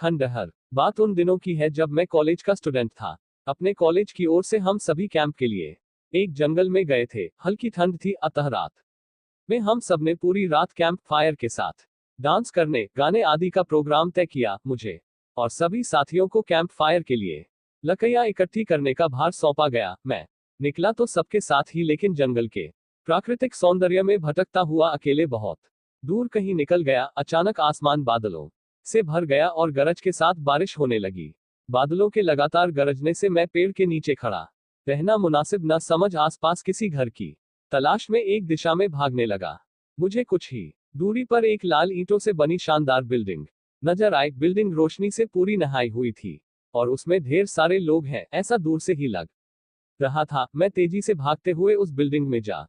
खंडहर। बात उन दिनों की है जब मैं कॉलेज का स्टूडेंट था। अपने कॉलेज की ओर से हम सभी कैंप के लिए एक जंगल में गए थे। हल्की ठंड थी, अतः रात में हम सब ने पूरी रात कैंप फायर के साथ डांस करने, गाने आदि का प्रोग्राम तय किया। मुझे और सभी साथियों को कैंप फायर के लिए लकड़ियां इकट्ठी करने का भार सौंपा गया। मैं निकला तो सबके साथ ही, लेकिन जंगल के प्राकृतिक सौंदर्य में भटकता हुआ अकेले बहुत दूर कहीं निकल गया। अचानक आसमान बादलों से भर गया और गरज के साथ बारिश होने लगी। बादलों के लगातार गरजने से मैं पेड़ के नीचे खड़ा रहना मुनासिब न समझ आसपास किसी घर की तलाश में एक दिशा में भागने लगा। मुझे कुछ ही दूरी पर एक लाल ईंटों से बनी शानदार बिल्डिंग नजर आई। बिल्डिंग रोशनी से पूरी नहाई हुई थी और उसमें ढेर सारे लोग हैं, ऐसा दूर से ही लग रहा था। मैं तेजी से भागते हुए उस बिल्डिंग में जा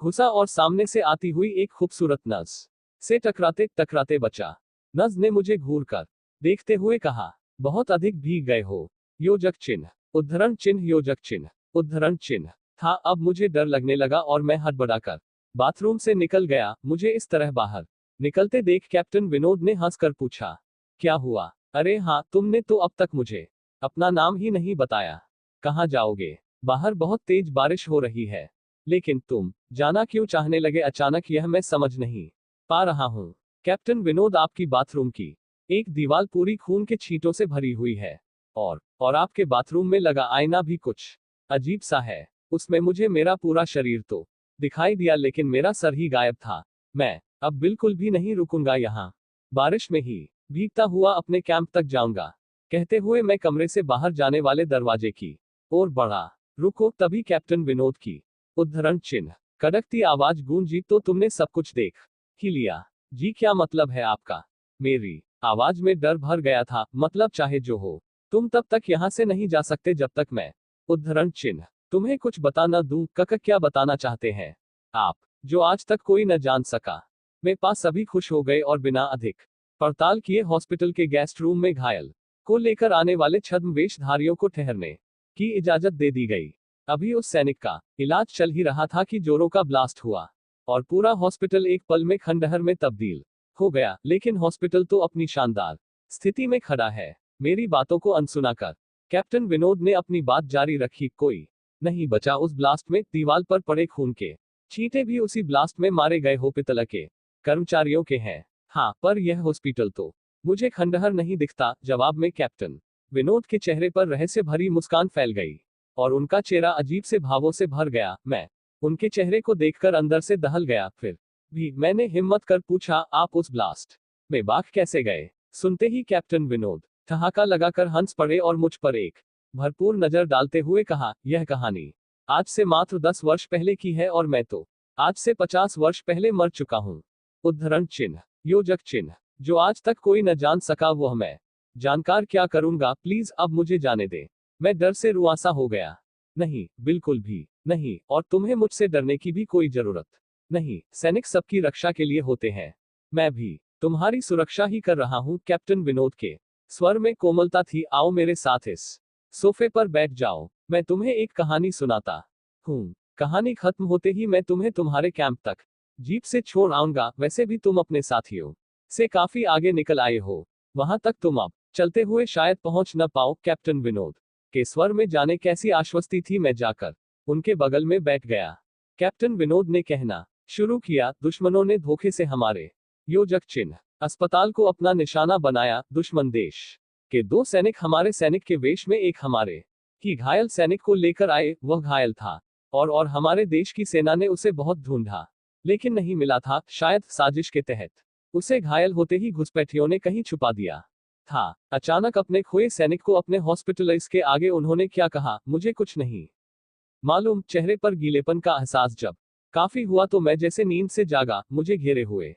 घुसा और सामने से आती हुई एक खूबसूरत नस से टकराते टकराते बचा। नस ने मुझे घूर कर देखते हुए कहा, बहुत अधिक भीग गए हो। योजक चिन्ह, उद्धरण चिन्ह, योजक चिन्ह, उद्धरण चिन्ह था। अब मुझे डर लगने लगा और मैं हड़बड़ाकर बाथरूम से निकल गया। मुझे इस तरह बाहर निकलते देख कैप्टन विनोद ने हंसकर पूछा, क्या हुआ? अरे हाँ, तुमने तो अब तक मुझे अपना नाम ही नहीं बताया। कहाँ जाओगे? बाहर बहुत तेज बारिश हो रही है। लेकिन तुम जाना क्यों चाहने लगे अचानक, यह मैं समझ नहीं पा रहा हूँ। कैप्टन विनोद, आपकी बाथरूम की एक दीवार पूरी खून के छींटों से भरी हुई है और आपके बाथरूम में लगा आईना भी कुछ अजीब सा है। उसमें मुझे मेरा पूरा शरीर तो दिखाई दिया, लेकिन मेरा सर ही गायब था। मैं अब बिल्कुल भी नहीं रुकूंगा, यहाँ बारिश में ही भीगता हुआ अपने कैंप तक जाऊंगा। कहते हुए मैं कमरे से बाहर जाने वाले दरवाजे की ओर बढ़ा। रुको, तभी कैप्टन विनोद की उद्धरण चिन्ह कड़कती आवाज गूंजी, तो तुमने सब कुछ देख ही लिया? जी, क्या मतलब है आपका? मेरी आवाज में डर भर गया था। मतलब चाहे जो हो, तुम तब तक यहाँ से नहीं जा सकते जब तक मैं उद्धरण चिन्ह तुम्हें कुछ बता न दूं। कक, क्या बताना चाहते हैं आप, जो आज तक कोई न जान सका? मेरे पास सभी खुश हो गए और बिना अधिक पड़ताल किए हॉस्पिटल के गेस्ट रूम में घायल को लेकर आने वाले छद्म वेशधारियों को ठहरने की इजाजत दे दी गई। अभी उस सैनिक का इलाज चल ही रहा था कि जोरों का ब्लास्ट हुआ और पूरा हॉस्पिटल एक पल में खंडहर में तब्दील हो गया। लेकिन हॉस्पिटल तो अपनी शानदार स्थिति में खड़ा है। मेरी बातों को अनसुना कर कैप्टन विनोद ने अपनी बात जारी रखी, कोई नहीं बचा उस ब्लास्ट में। दीवार पर पड़े खून के छींटे भी उसी ब्लास्ट में मारे गए हॉस्पिटल के कर्मचारियों के हैं। हाँ, पर यह हॉस्पिटल तो मुझे खंडहर नहीं दिखता। जवाब में कैप्टन विनोद के चेहरे पर रहस्य भरी मुस्कान फैल गई और उनका चेहरा अजीब से भावों से भर गया। मैं उनके चेहरे को देखकर अंदर से दहल गया। फिर भी मैंने हिम्मत कर पूछा, आप उस ब्लास्ट में बाग कैसे गए? सुनते ही कैप्टन विनोद ठहाका लगाकर हंस पड़े और मुझ पर एक भरपूर नजर डालते हुए कहा, यह कहानी आज से मात्र 10 वर्ष पहले की है और मैं तो आज से 50 वर्ष पहले मर चुका हूँ। उद्धरण चिन्ह, योजक चिन्ह, जो आज तक कोई न जान सका वह मैं जानकार क्या करूंगा? प्लीज अब मुझे जाने दे। मैं डर से रुआंसा हो गया। नहीं, बिल्कुल भी नहीं, और तुम्हें मुझसे डरने की भी कोई जरूरत नहीं। सैनिक सबकी रक्षा के लिए होते हैं। मैं भी तुम्हारी सुरक्षा ही कर रहा हूँ। कैप्टन विनोद के स्वर में कोमलता थी। आओ मेरे साथ इस सोफे पर बैठ जाओ, मैं तुम्हें एक कहानी सुनाता हूँ। कहानी खत्म होते ही मैं तुम्हें तुम्हारे कैंप तक जीप से छोड़ आऊंगा। वैसे भी तुम अपने साथियों से काफी आगे निकल आए हो, वहां तक तुम अब चलते हुए शायद पहुंच न पाओ। कैप्टन विनोद के स्वर में जाने कैसी आश्वस्ति थी। मैं जाकर उनके बगल में बैठ गया। कैप्टन विनोद ने कहना शुरू किया, दुश्मनों ने धोखे से हमारे योजक चिन्ह अस्पताल को अपना निशाना बनाया। दुश्मन देश के 2 सैनिक हमारे सैनिक के वेश में एक हमारे ही घायल सैनिक को लेकर आए। वह घायल था और हमारे देश की सेना ने उसे बहुत ढूंढा, लेकिन नहीं मिला था। शायद साजिश के तहत उसे घायल होते ही घुसपैठियों ने कहीं छुपा दिया था। अचानक अपने खोए सैनिक को अपने हॉस्पिटल के आगे उन्होंने क्या कहा, मुझे कुछ नहीं मालूम। चेहरे पर गीलेपन का एहसास जब काफी हुआ तो मैं जैसे नींद से जागा। मुझे घेरे हुए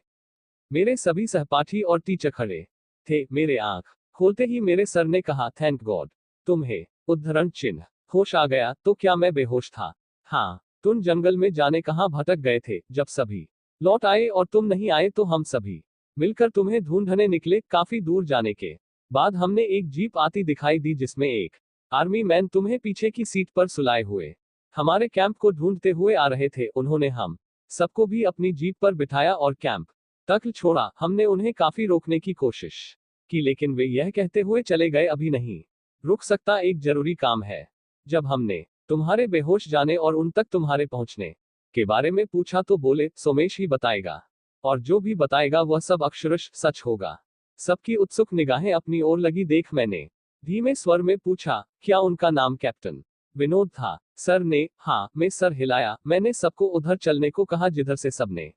मेरे सभी सहपाठी और टीचर खड़े थे। मेरे आंख खोलते ही मेरे सर ने कहा, थैंक गॉड तुम्हें उद्धरण चिन्ह होश आ गया। तो क्या मैं बेहोश था? हाँ, तुम जंगल में जाने कहाँ भटक गए थे। जब सभी लौट आए और तुम नहीं आए तो हम सभी मिलकर तुम्हें ढूंढने निकले। काफी दूर जाने के बाद हमने एक जीप आती दिखाई दी जिसमें एक आर्मी मैन तुम्हें पीछे की सीट पर सुलाए हुए हमारे कैंप को ढूंढते हुए आ रहे थे। उन्होंने हम सबको भी अपनी जीप पर बिठाया और कैंप तक छोड़ा। हमने उन्हें काफी रोकने की कोशिश की, लेकिन वे यह कहते हुए चले गए, अभी नहीं रुक सकता, एक जरूरी काम है। जब हमने तुम्हारे बेहोश जाने और उन तक तुम्हारे पहुंचने के बारे में पूछा तो बोले, सोमेश ही बताएगा, और जो भी बताएगा वह सब अक्षरश सच होगा। सबकी उत्सुक निगाहें अपनी ओर लगी देख मैंने धीमे स्वर में पूछा, क्या उनका नाम कैप्टन विनोद था? सर ने हाँ में सर हिलाया। मैंने सबको उधर चलने को कहा जिधर से सबने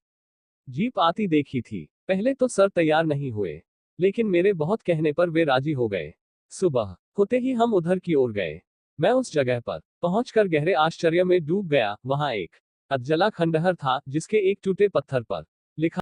जीप आती देखी थी। पहले तो सर तैयार नहीं हुए, लेकिन मेरे बहुत कहने पर वे राजी हो गए। सुबह होते ही हम उधर की ओर गए। मैं उस जगह पर पहुंचकर गहरे आश्चर्य में डूब गया। वहां एक अधजला खंडहर था, जिसके एक टूटे पत्थर पर लिखा